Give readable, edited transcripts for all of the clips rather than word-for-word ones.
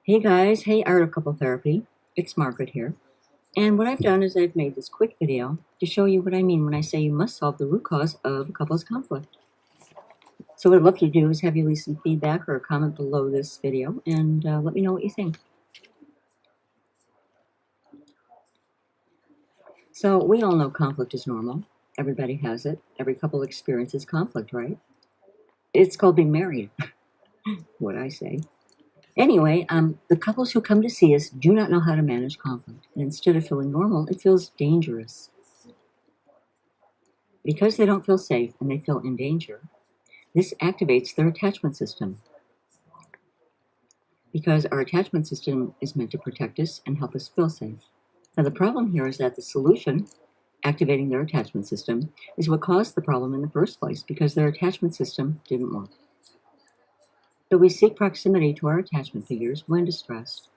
Hey guys, hey Art of Couple Therapy. It's Margaret here. And what I've done is I've made this quick video to show you what I mean when I say you must solve the root cause of a couple's conflict. So what I'd love to do is have you leave some feedback or a comment below this video and let me know what you think. So we all know conflict is normal. Everybody has it. Every couple experiences conflict, right? It's called being married, what I say. Anyway, the couples who come to see us do not know how to manage conflict. And instead of feeling normal, it feels dangerous. Because they don't feel safe and they feel in danger, this activates their attachment system. Because our attachment system is meant to protect us and help us feel safe. Now, the problem here is that the solution, activating their attachment system, is what caused the problem in the first place because their attachment system didn't work. So we seek proximity to our attachment figures when distressed.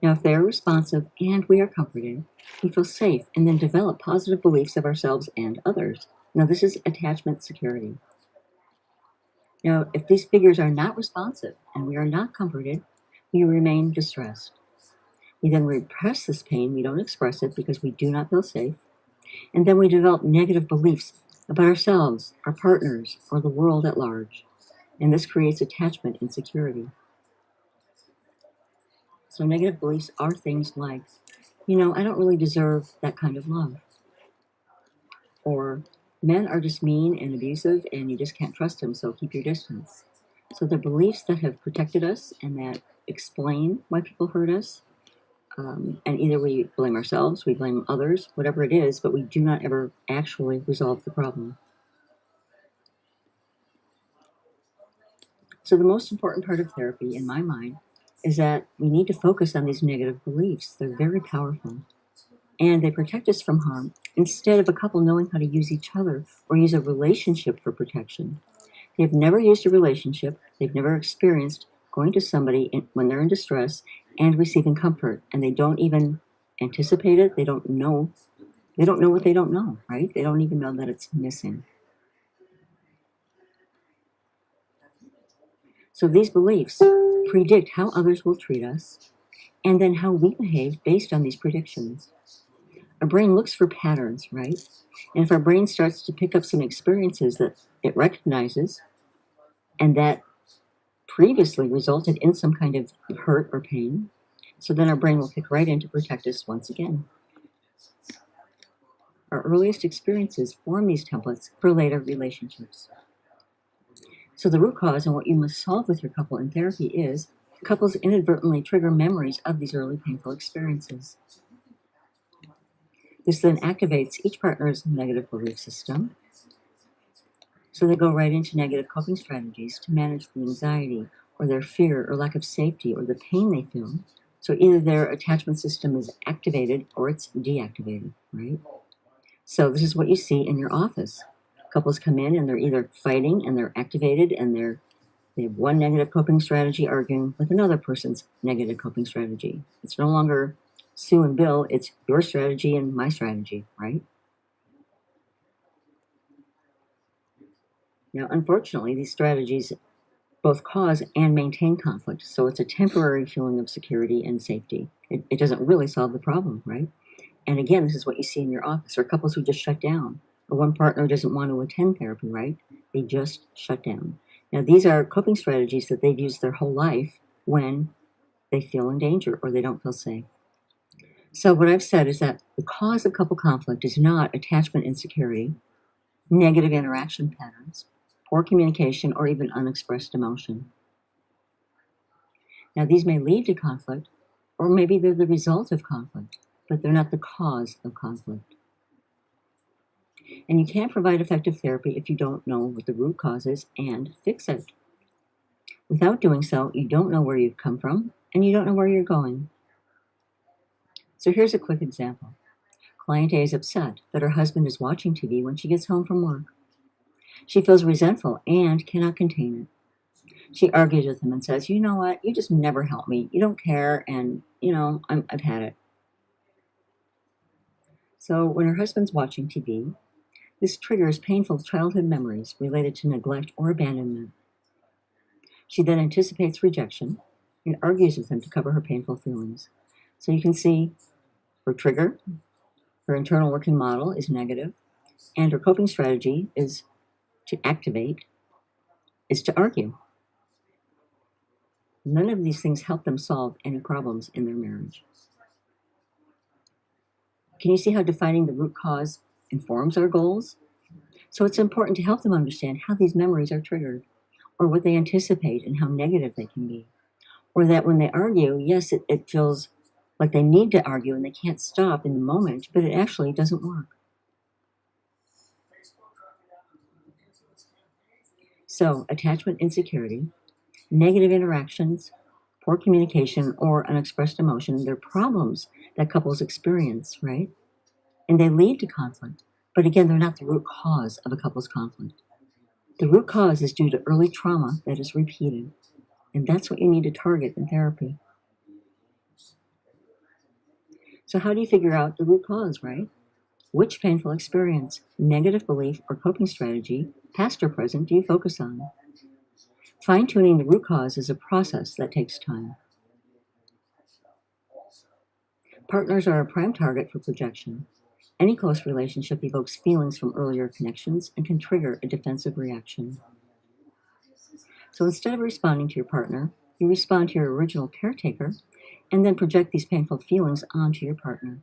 Now, if they are responsive and we are comforted, we feel safe and then develop positive beliefs of ourselves and others. Now, this is attachment security. Now, if these figures are not responsive and we are not comforted, we remain distressed. We then repress this pain, we don't express it because we do not feel safe, and then we develop negative beliefs about ourselves, our partners, or the world at large. And this creates attachment insecurity. So negative beliefs are things like, I don't really deserve that kind of love. Or men are just mean and abusive and you just can't trust them, so keep your distance. So the beliefs that have protected us and that explain why people hurt us, and either we blame ourselves, we blame others, whatever it is, but we do not ever actually resolve the problem. So the most important part of therapy, in my mind, is that we need to focus on these negative beliefs. They're very powerful. And they protect us from harm instead of a couple knowing how to use each other or use a relationship for protection. They've never used a relationship. They've never experienced going to somebody when they're in distress and receiving comfort. And they don't even anticipate it. They don't know. They don't know what they don't know, right? They don't even know that it's missing. So these beliefs predict how others will treat us and then how we behave based on these predictions. Our brain looks for patterns, right? And if our brain starts to pick up some experiences that it recognizes and that previously resulted in some kind of hurt or pain, so then our brain will kick right in to protect us once again. Our earliest experiences form these templates for later relationships. So the root cause and what you must solve with your couple in therapy is couples inadvertently trigger memories of these early painful experiences. This then activates each partner's negative belief system. So they go right into negative coping strategies to manage the anxiety or their fear or lack of safety or the pain they feel. So either their attachment system is activated or it's deactivated, right? So this is what you see in your office. Couples come in and they're either fighting and they're activated and they have one negative coping strategy arguing with another person's negative coping strategy. It's no longer Sue and Bill, it's your strategy and my strategy, right? Now, unfortunately, these strategies both cause and maintain conflict, so it's a temporary feeling of security and safety. It doesn't really solve the problem, right? And again, this is what you see in your office, or couples who just shut down, or one partner doesn't want to attend therapy, right? They just shut down. Now, these are coping strategies that they've used their whole life when they feel in danger or they don't feel safe. So what I've said is that the cause of couple conflict is not attachment insecurity, negative interaction patterns, poor communication, or even unexpressed emotion. Now, these may lead to conflict, or maybe they're the result of conflict, but they're not the cause of conflict. And you can't provide effective therapy if you don't know what the root cause is and fix it. Without doing so, you don't know where you've come from, and you don't know where you're going. So here's a quick example. Client A is upset that her husband is watching TV when she gets home from work. She feels resentful and cannot contain it. She argues with him and says, you know what, you just never help me. You don't care, and, I've had it. So when her husband's watching TV, this triggers painful childhood memories related to neglect or abandonment. She then anticipates rejection, and argues with them to cover her painful feelings. So you can see her trigger, her internal working model is negative, and her coping strategy is to activate, is to argue. None of these things help them solve any problems in their marriage. Can you see how defining the root cause informs our goals? So it's important to help them understand how these memories are triggered, or what they anticipate and how negative they can be. Or that when they argue, yes, it feels like they need to argue and they can't stop in the moment, but it actually doesn't work. So, attachment insecurity, negative interactions, poor communication, or unexpressed emotion, they're problems that couples experience, right? And they lead to conflict. But again, they're not the root cause of a couple's conflict. The root cause is due to early trauma that is repeated. And that's what you need to target in therapy. So, how do you figure out the root cause, right? Which painful experience, negative belief, or coping strategy, past or present, do you focus on? Fine tuning the root cause is a process that takes time. Partners are a prime target for projection. Any close relationship evokes feelings from earlier connections and can trigger a defensive reaction. So instead of responding to your partner, you respond to your original caretaker and then project these painful feelings onto your partner.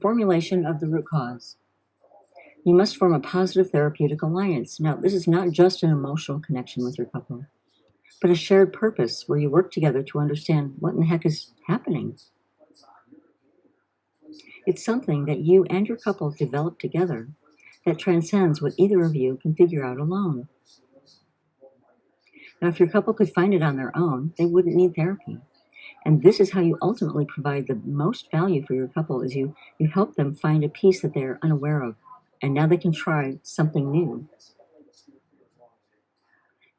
Formulation of the root cause. You must form a positive therapeutic alliance. Now, this is not just an emotional connection with your couple, but a shared purpose where you work together to understand what in the heck is happening. It's something that you and your couple develop together that transcends what either of you can figure out alone. Now, if your couple could find it on their own, they wouldn't need therapy. And this is how you ultimately provide the most value for your couple is you help them find a piece that they're unaware of. And now they can try something new.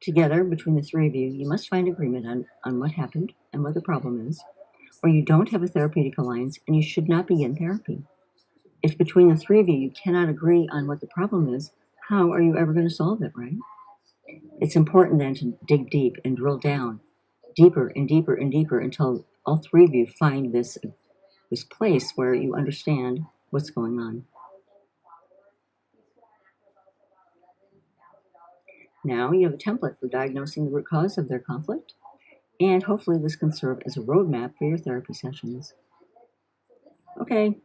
Together, between the three of you, you must find agreement on what happened and what the problem is, or you don't have a therapeutic alliance and you should not begin therapy. If between the three of you cannot agree on what the problem is, how are you ever going to solve it, right? It's important then to dig deep and drill down deeper and deeper and deeper until all three of you find this place where you understand what's going on. Now you have a template for diagnosing the root cause of their conflict, and hopefully this can serve as a roadmap for your therapy sessions. Okay,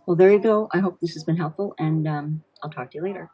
well, there you go. I hope this has been helpful, and I'll talk to you later.